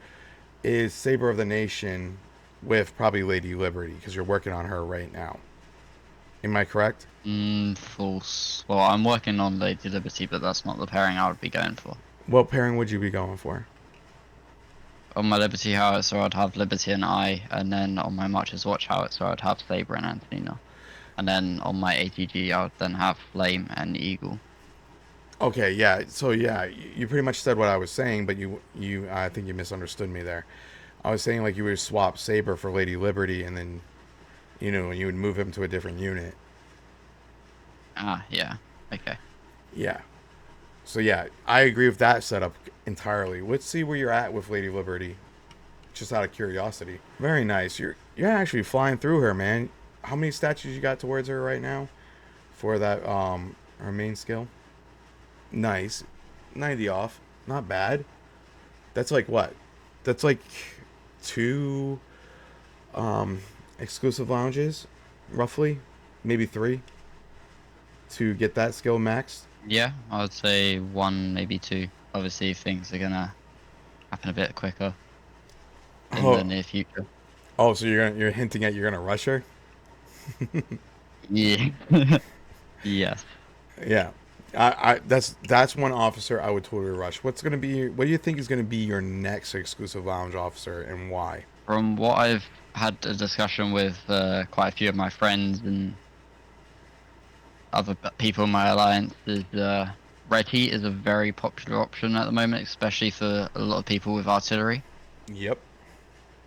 [SPEAKER 1] is Saber of the Nation with probably Lady Liberty because you're working on her right now. Am I correct?
[SPEAKER 2] False. Well, I'm working on Lady Liberty, but that's not the pairing I would be going for.
[SPEAKER 1] What pairing would you be going for?
[SPEAKER 2] On my Liberty howitzer, I'd have Liberty and I, and then on my March's Watch howitzer, I'd have Saber and Antonina. And then on my ATG, I would then have Flame and Eagle.
[SPEAKER 1] Okay, yeah. So yeah, you pretty much said what I was saying, but I think you misunderstood me there. I was saying like you would swap Saber for Lady Liberty, and then you would move him to a different unit.
[SPEAKER 2] Ah, yeah. Okay.
[SPEAKER 1] Yeah. So yeah, I agree with that setup entirely. Let's see where you're at with Lady Liberty, just out of curiosity. Very nice. You're actually flying through her, man. How many statues you got towards her right now for that her main skill? Nice. 90 off. Not bad. That's like what? That's like two exclusive lounges, roughly. Maybe three to get that skill maxed.
[SPEAKER 2] Yeah, I would say one, maybe two. Obviously, things are gonna happen a bit quicker in the
[SPEAKER 1] Oh,
[SPEAKER 2] near future.
[SPEAKER 1] oh, so you're hinting at you're gonna rush her?
[SPEAKER 2] Yeah. Yes.
[SPEAKER 1] Yeah. That's one officer I would totally rush. What do you think is gonna be your next exclusive lounge officer and why?
[SPEAKER 2] From what I've had a discussion with quite a few of my friends and other people in my alliance, is Red Heat is a very popular option at the moment, especially for a lot of people with artillery.
[SPEAKER 1] Yep.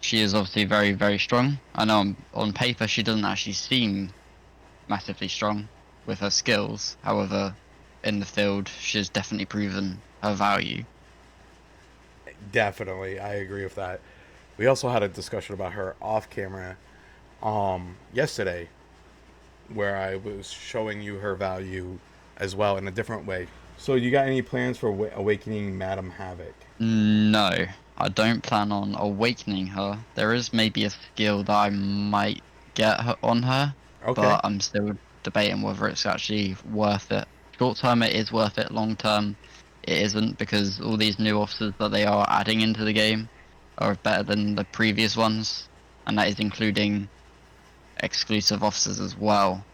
[SPEAKER 2] She is obviously very, very strong. I know on paper she doesn't actually seem massively strong with her skills. However, in the field, she's definitely proven her value.
[SPEAKER 1] Definitely. I agree with that. We also had a discussion about her off camera yesterday. where I was showing you her value as well in a different way. So, you got any plans for awakening Madam Havoc?
[SPEAKER 2] No, I don't plan on awakening her. There is maybe a skill that I might get her on her,
[SPEAKER 1] Okay.
[SPEAKER 2] but I'm still debating whether it's actually worth it. Short term, it is worth it. Long term, it isn't because all these new officers that they are adding into the game are better than the previous ones, and that is including exclusive officers as well.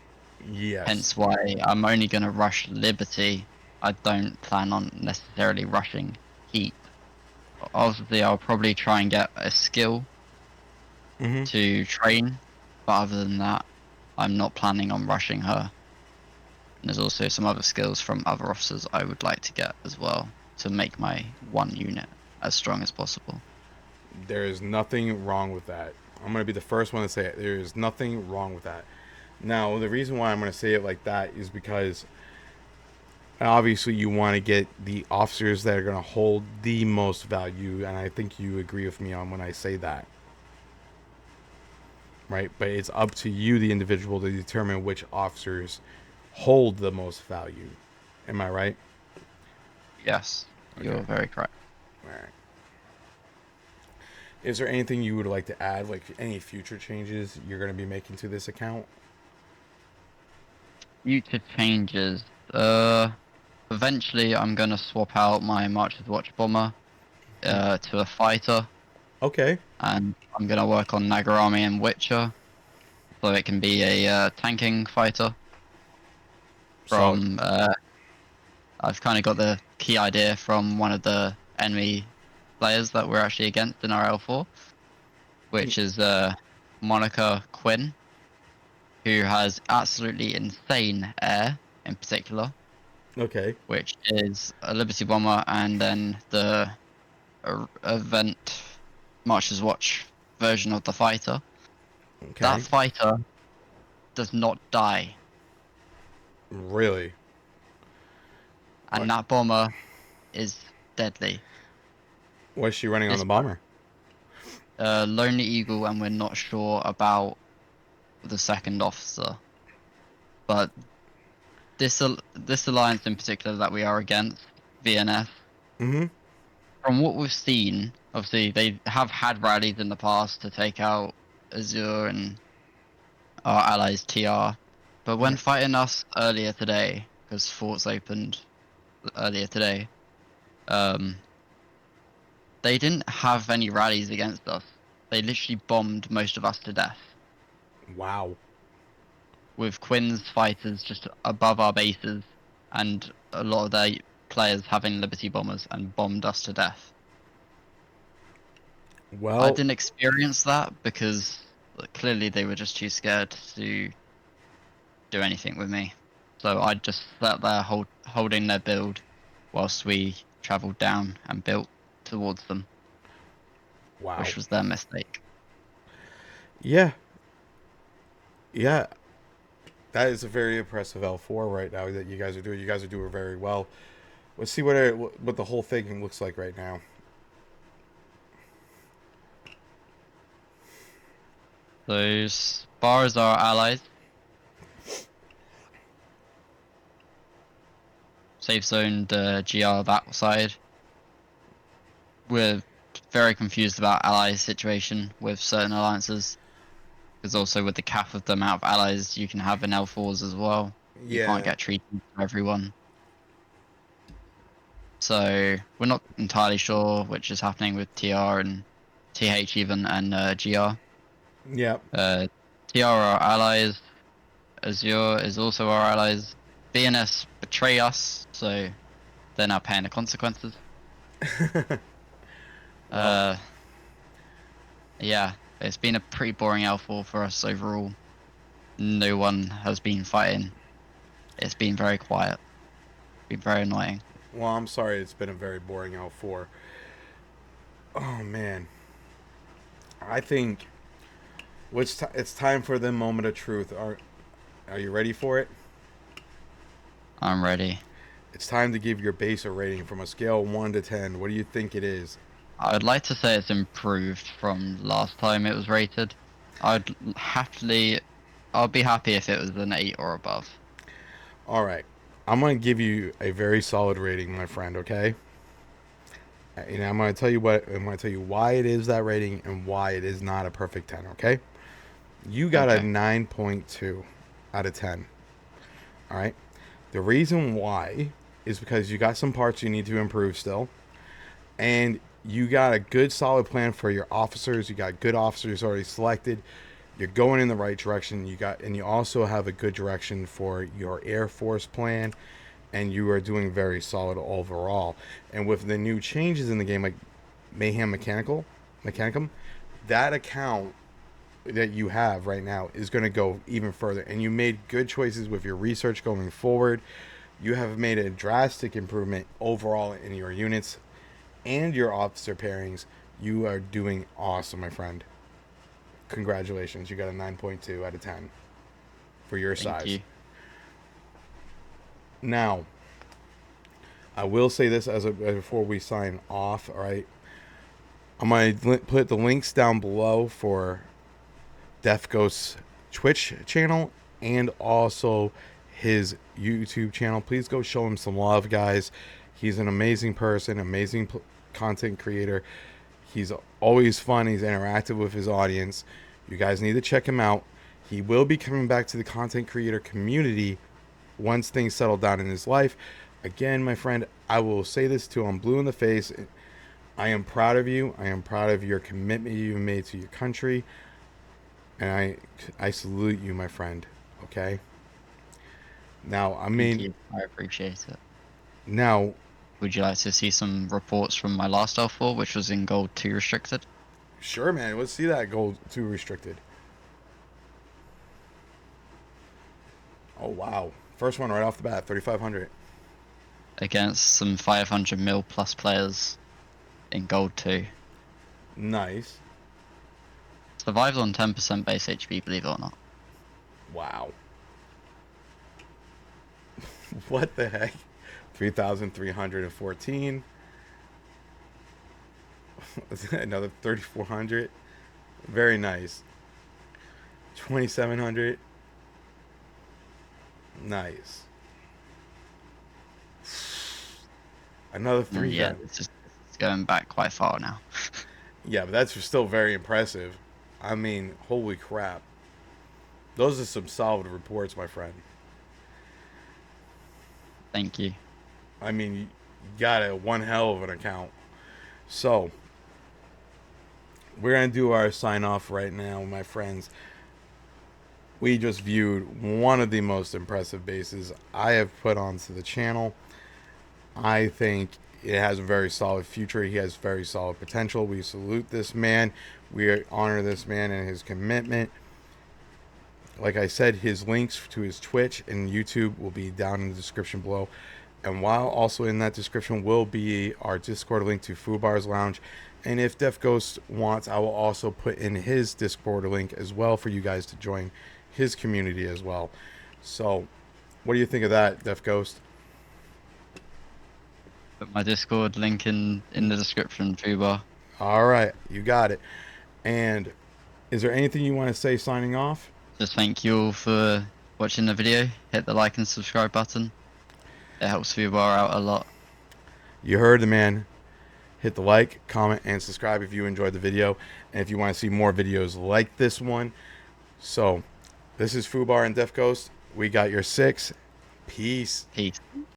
[SPEAKER 1] Yes.
[SPEAKER 2] Hence why I'm only going to rush Liberty. I don't plan on necessarily rushing Heat. Obviously, I'll probably try and get a skill
[SPEAKER 1] Mm-hmm.
[SPEAKER 2] to train, but other than that, I'm not planning on rushing her. And there's also some other skills from other officers I would like to get as well to make my one unit as strong as possible.
[SPEAKER 1] There is nothing wrong with that. I'm going to be the first one to say it. There is nothing wrong with that. Now, the reason why I'm going to say it like that is because obviously you want to get the officers that are going to hold the most value, and I think you agree with me on when I say that, right? But it's up to you, the individual, to determine which officers hold the most value. Am I right?
[SPEAKER 2] Yes,
[SPEAKER 1] Okay.
[SPEAKER 2] you're very correct.
[SPEAKER 1] All right. Is there anything you would like to add, like any future changes you're going to be making to this account?
[SPEAKER 2] Future changes. Eventually I'm gonna swap out my March's Watch bomber to a fighter,
[SPEAKER 1] Okay.
[SPEAKER 2] and I'm gonna work on Nagarami and Witcher so it can be a tanking fighter.
[SPEAKER 1] Solid.
[SPEAKER 2] From I've kind of got the key idea from one of the enemy players that we're actually against in our L4, which is Monica Quinn, who has absolutely insane air in particular,
[SPEAKER 1] Okay.
[SPEAKER 2] which is a Liberty bomber, and then the event March's Watch version of the fighter. That
[SPEAKER 1] Okay.
[SPEAKER 2] fighter does not die,
[SPEAKER 1] Really?
[SPEAKER 2] and
[SPEAKER 1] What?
[SPEAKER 2] that bomber is deadly.
[SPEAKER 1] What's she running on
[SPEAKER 2] This
[SPEAKER 1] the bomber?
[SPEAKER 2] Lonely Eagle, and we're not sure about the second officer, but this alliance in particular that we are against, VNF,
[SPEAKER 1] Mm-hmm.
[SPEAKER 2] from what we've seen, obviously they have had rallies in the past to take out Azure and our allies TR, but when
[SPEAKER 1] Right.
[SPEAKER 2] fighting us earlier today, because forts opened earlier today, um, they didn't have any rallies against us. They literally bombed most of us to death,
[SPEAKER 1] Wow.
[SPEAKER 2] with Quinn's fighters just above our bases and a lot of their players having Liberty bombers and bombed us to death. I
[SPEAKER 1] Well,
[SPEAKER 2] didn't experience that because clearly they were just too scared to do anything with me. So I just sat there holding their build whilst we travelled down and built towards them,
[SPEAKER 1] wow.
[SPEAKER 2] which was their mistake.
[SPEAKER 1] Yeah. Yeah. That is a very impressive L4 right now that you guys are doing. You guys are doing very well. Let's see what the whole thing looks like right now.
[SPEAKER 2] Those bars are allies. Safe zoned GR that side. We're very confused about allies situation with certain alliances. Because also with the cap of the amount of allies you can have in L4s as well. You can't
[SPEAKER 1] Yeah.
[SPEAKER 2] get treaties for everyone. So we're not entirely sure which is happening with TR and TH even and GR.
[SPEAKER 1] Yep.
[SPEAKER 2] Uh, TR are allies. Azure is also our allies. BNS betray us, so they're now paying the consequences.
[SPEAKER 1] Well,
[SPEAKER 2] Uh, yeah, it's been a pretty boring L4 for us overall. No one has been fighting. It's been very quiet. Been very annoying.
[SPEAKER 1] I'm sorry. It's been a very boring L4. Oh man. I think it's time for the moment of truth. Are you ready for it?
[SPEAKER 2] I'm ready.
[SPEAKER 1] It's time to give your base a rating from a scale of 1 to 10. What do you think it is?
[SPEAKER 2] I would like to say it's improved from last time it was rated. I'd happily I'll be happy if it was an 8 or above.
[SPEAKER 1] All right. I'm going to give you a very solid rating, my friend, okay? And I'm going to tell you what I'm going to tell you why it is that rating and why it is not a perfect 10, okay? You got a
[SPEAKER 2] Okay.
[SPEAKER 1] 9.2 out of 10. All right? The reason why is because you got some parts you need to improve still, and you got a good solid plan for your officers. You got good officers already selected. You're going in the right direction. You also have a good direction for your Air Force plan, and you are doing very solid overall. And with the new changes in the game, like Mayhem Mechanicum, that account that you have right now is going to go even further. And you made good choices with your research going forward. You have made a drastic improvement overall in your units and your officer pairings. You are doing awesome, my friend. Congratulations. You got a 9.2 out of 10 for your
[SPEAKER 2] Thank
[SPEAKER 1] size.
[SPEAKER 2] you.
[SPEAKER 1] Now, I will say this before we sign off, all right? I'm going to put the links down below for DeathGhost's Twitch channel and also his YouTube channel. Please go show him some love, guys. He's an amazing person, amazing content creator. He's always fun. He's interactive with his audience. You guys need to check him out. He will be coming back to the content creator community once things settle down in his life. Again, my friend, I will say this till I'm blue in the face. I am proud of you. I am proud of your commitment you've made to your country. And I salute you, my friend. Okay? Now, I
[SPEAKER 2] Thank
[SPEAKER 1] mean,
[SPEAKER 2] you. I appreciate it.
[SPEAKER 1] now,
[SPEAKER 2] Would you like to see some reports from my last L4, which was in gold 2 restricted?
[SPEAKER 1] sure, man. Let's see that gold 2 restricted. Oh, wow. First one right off the bat, 3,500.
[SPEAKER 2] Against some 500 mil plus players in gold 2.
[SPEAKER 1] Nice.
[SPEAKER 2] Survives on 10% base HP, believe it or not.
[SPEAKER 1] Wow. What the heck? 3,314. Another 3,400. Very nice. 2,700. Nice. Another three
[SPEAKER 2] Yeah,
[SPEAKER 1] grand.
[SPEAKER 2] it's going back quite far now.
[SPEAKER 1] Yeah, but that's still very impressive. I mean, holy crap. Those are some solid reports, my friend.
[SPEAKER 2] Thank you.
[SPEAKER 1] I mean, you got a one hell of an account. So, we're going to do our sign off right now, my friends. We just viewed one of the most impressive bases I have put onto the channel. I think it has a very solid future. He has very solid potential. We salute this man. We honor this man and his commitment. Like I said, his links to his Twitch and YouTube will be down in the description below. And while also in that description will be our Discord link to FUBAR's Lounge. And if DeathGhost wants, I will also put in his Discord link as well for you guys to join his community as well. So, what do you think of that, DeathGhost?
[SPEAKER 2] Put my Discord link in the description, FUBAR.
[SPEAKER 1] All right, you got it. And is there anything you want to say signing off?
[SPEAKER 2] Just thank you all for watching the video. Hit the like and subscribe button. It helps FUBAR out a lot.
[SPEAKER 1] You heard the man. Hit the like, comment, and subscribe if you enjoyed the video. And if you want to see more videos like this one. So, this is FUBAR and DeathGhost. We got your 6. Peace.
[SPEAKER 2] Peace.